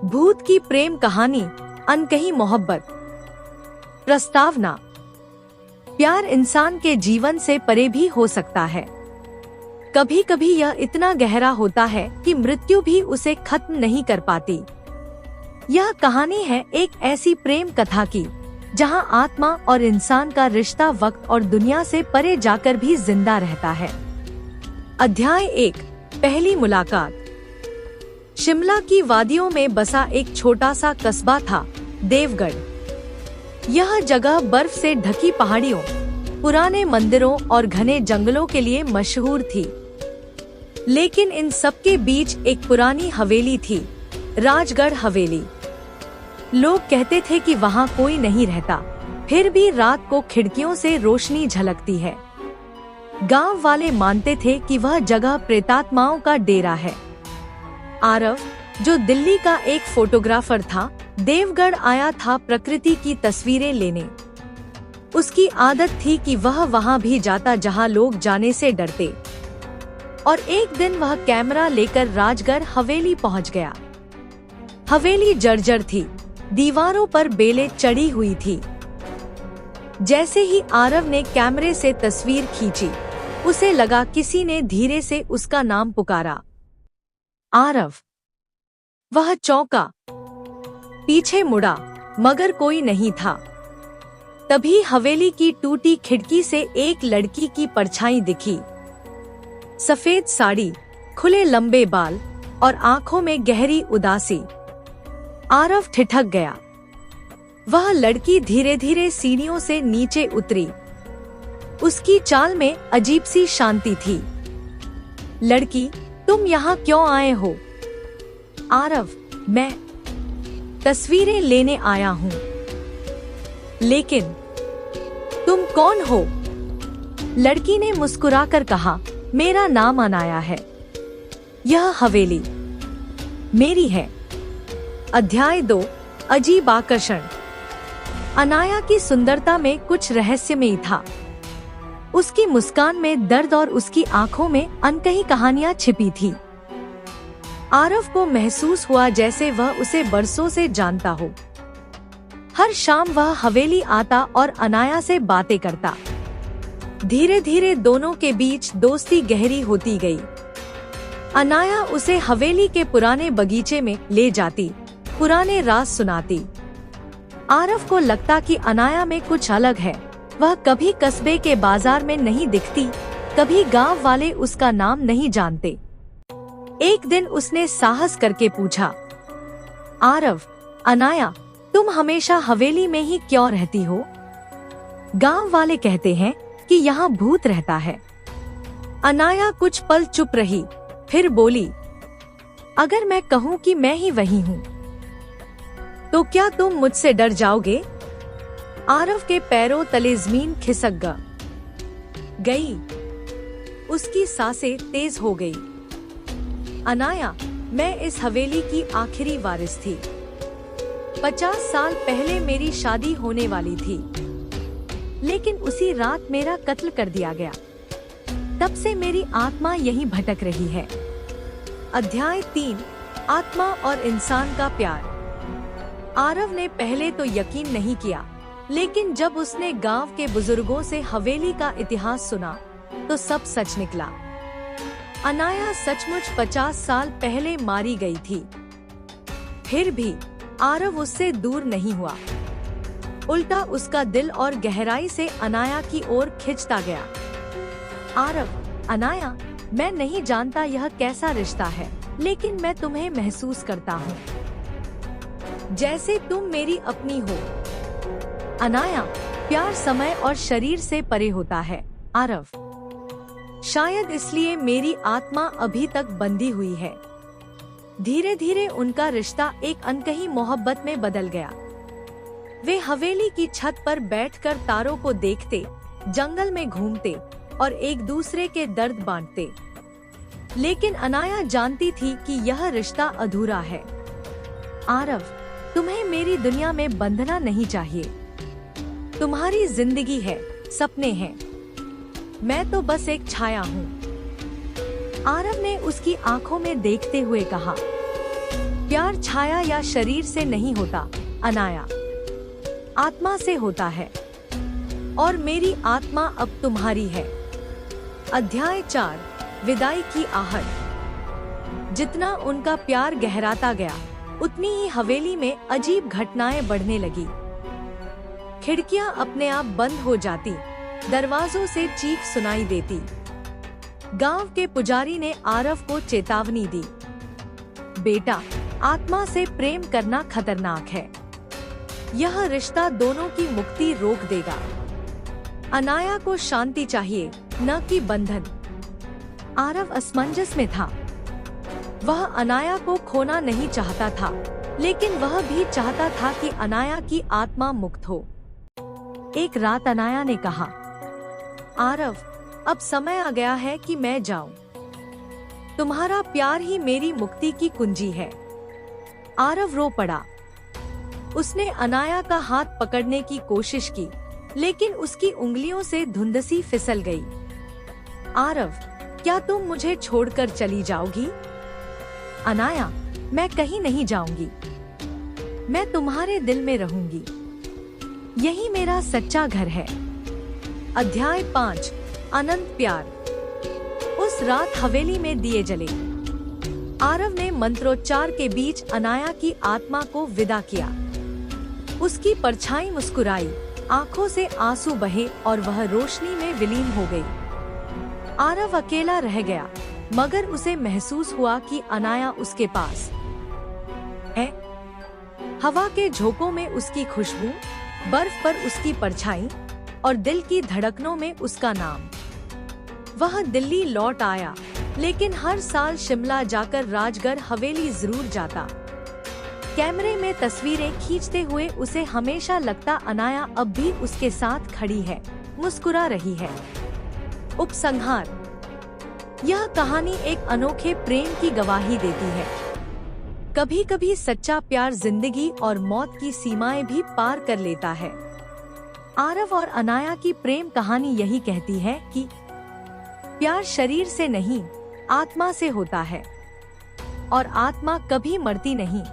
भूत की प्रेम कहानी, अनकही मोहब्बत। प्रस्तावना। प्यार इंसान के जीवन से परे भी हो सकता है। कभी कभी यह इतना गहरा होता है कि मृत्यु भी उसे खत्म नहीं कर पाती। यह कहानी है एक ऐसी प्रेम कथा की जहां आत्मा और इंसान का रिश्ता वक्त और दुनिया से परे जाकर भी जिंदा रहता है। अध्याय 1, पहली मुलाकात। शिमला की वादियों में बसा एक छोटा सा कस्बा था, देवगढ़। यह जगह बर्फ से ढकी पहाड़ियों, पुराने मंदिरों और घने जंगलों के लिए मशहूर थी। लेकिन इन सब के बीच एक पुरानी हवेली थी, राजगढ़ हवेली। लोग कहते थे कि वहाँ कोई नहीं रहता, फिर भी रात को खिड़कियों से रोशनी झलकती है। गांव वाले मानते थे कि वह जगह प्रेतात्माओं का डेरा है। आरव, जो दिल्ली का एक फोटोग्राफर था, देवगढ़ आया था प्रकृति की तस्वीरें लेने। उसकी आदत थी कि वह वहां भी जाता जहां लोग जाने से डरते। और एक दिन वह कैमरा लेकर राजगढ़ हवेली पहुंच गया। हवेली जर्जर थी, दीवारों पर बेलें चढ़ी हुई थी। जैसे ही आरव ने कैमरे से तस्वीर खींची, उसे लगा किसी ने धीरे से उसका नाम पुकारा, आरव। वह चौंका, पीछे मुड़ा, मगर कोई नहीं था। तभी हवेली की टूटी खिड़की से एक लड़की की परछाई दिखी। सफेद साड़ी, खुले लंबे बाल और आंखों में गहरी उदासी। आरव ठिठक गया। वह लड़की धीरे धीरे सीढ़ियों से नीचे उतरी। उसकी चाल में अजीब सी शांति थी। लड़की, तुम यहाँ क्यों आए हो? आरव, मैं तस्वीरें लेने आया हूँ। लेकिन तुम कौन हो? लड़की ने मुस्कुराकर कहा, मेरा नाम अनाया है। यह हवेली मेरी है। अध्याय 2, अजीब आकर्षण। अनाया की सुंदरता में कुछ रहस्यमयी था। उसकी मुस्कान में दर्द और उसकी आंखों में अनकही कहानियां छिपी थी। आरव को महसूस हुआ जैसे वह उसे बरसों से जानता हो। हर शाम वह हवेली आता और अनाया से बातें करता। धीरे धीरे दोनों के बीच दोस्ती गहरी होती गई। अनाया उसे हवेली के पुराने बगीचे में ले जाती, पुराने राज सुनाती। आरव को लगता कि अनाया में कुछ अलग है। वह कभी कस्बे के बाजार में नहीं दिखती, कभी गांव वाले उसका नाम नहीं जानते। एक दिन उसने साहस करके पूछा, आरव, अनाया, तुम हमेशा हवेली में ही क्यों रहती हो? गांव वाले कहते हैं कि यहाँ भूत रहता है। अनाया कुछ पल चुप रही, फिर बोली, अगर मैं कहूँ कि मैं ही वही हूँ, तो क्या तुम मुझसे डर जाओगे? आरव के पैरों तले जमीन खिसक गई। उसकी सांसें तेज हो गई। अनाया, मैं इस हवेली की आखिरी वारिस थी। 50 साल पहले मेरी शादी होने वाली थी, लेकिन उसी रात मेरा कत्ल कर दिया गया। तब से मेरी आत्मा यहीं भटक रही है। अध्याय 3, आत्मा और इंसान का प्यार। आरव ने पहले तो यकीन नहीं किया, लेकिन जब उसने गांव के बुजुर्गों से हवेली का इतिहास सुना तो सब सच निकला। अनाया सचमुच 50 साल पहले मारी गई थी। फिर भी आरव उससे दूर नहीं हुआ। उल्टा उसका दिल और गहराई से अनाया की ओर खिंचता गया। आरव, अनाया, मैं नहीं जानता यह कैसा रिश्ता है, लेकिन मैं तुम्हें महसूस करता हूँ, जैसे तुम मेरी अपनी हो। अनाया, प्यार समय और शरीर से परे होता है। आरव, शायद इसलिए मेरी आत्मा अभी तक बंधी हुई है। धीरे धीरे उनका रिश्ता एक अनकही मोहब्बत में बदल गया। वे हवेली की छत पर बैठकर तारों को देखते, जंगल में घूमते और एक दूसरे के दर्द बांटते। लेकिन अनाया जानती थी कि यह रिश्ता अधूरा है। आरव, तुम्हें मेरी दुनिया में बंधना नहीं चाहिए। तुम्हारी जिंदगी है, सपने हैं, मैं तो बस एक छाया हूँ। आरव ने उसकी आंखों में देखते हुए कहा, प्यार छाया या शरीर से नहीं होता अनाया, आत्मा से होता है। और मेरी आत्मा अब तुम्हारी है। अध्याय 4, विदाई की आहट। जितना उनका प्यार गहराता गया, उतनी ही हवेली में अजीब घटनाएं बढ़ने लगी। खिड़कियां अपने आप बंद हो जाती, दरवाजों से चीख सुनाई देती। गांव के पुजारी ने आरव को चेतावनी दी, बेटा, आत्मा से प्रेम करना खतरनाक है। यह रिश्ता दोनों की मुक्ति रोक देगा। अनाया को शांति चाहिए, न कि बंधन। आरव असमंजस में था। वह अनाया को खोना नहीं चाहता था, लेकिन वह भी चाहता था कि अनाया की आत्मा मुक्त हो। एक रात अनाया ने कहा, आरव, अब समय आ गया है कि मैं जाऊं। तुम्हारा प्यार ही मेरी मुक्ति की कुंजी है। आरव रो पड़ा। उसने अनाया का हाथ पकड़ने की कोशिश की, लेकिन उसकी उंगलियों से धुंधसी फिसल गई। आरव, क्या तुम मुझे छोड़कर चली जाओगी? अनाया, मैं कहीं नहीं जाऊंगी। मैं तुम्हारे दिल में रहूंगी। यही मेरा सच्चा घर है। अध्याय 5, अनंत प्यार। उस रात हवेली में दिए जले। आरव ने मंत्रोच्चार के बीच अनाया की आत्मा को विदा किया। उसकी परछाई मुस्कुराई, आंखों से आंसू बहे और वह रोशनी में विलीन हो गई। आरव अकेला रह गया, मगर उसे महसूस हुआ कि अनाया उसके पास है। हवा के झोंकों में उसकी खुशबू, बर्फ पर उसकी परछाई और दिल की धड़कनों में उसका नाम। वह दिल्ली लौट आया, लेकिन हर साल शिमला जाकर राजगढ़ हवेली जरूर जाता। कैमरे में तस्वीरें खींचते हुए उसे हमेशा लगता अनाया अब भी उसके साथ खड़ी है, मुस्कुरा रही है। उपसंहार। यह कहानी एक अनोखे प्रेम की गवाही देती है। कभी कभी सच्चा प्यार जिंदगी और मौत की सीमाएं भी पार कर लेता है। आरव और अनाया की प्रेम कहानी यही कहती है कि प्यार शरीर से नहीं, आत्मा से होता है, और आत्मा कभी मरती नहीं।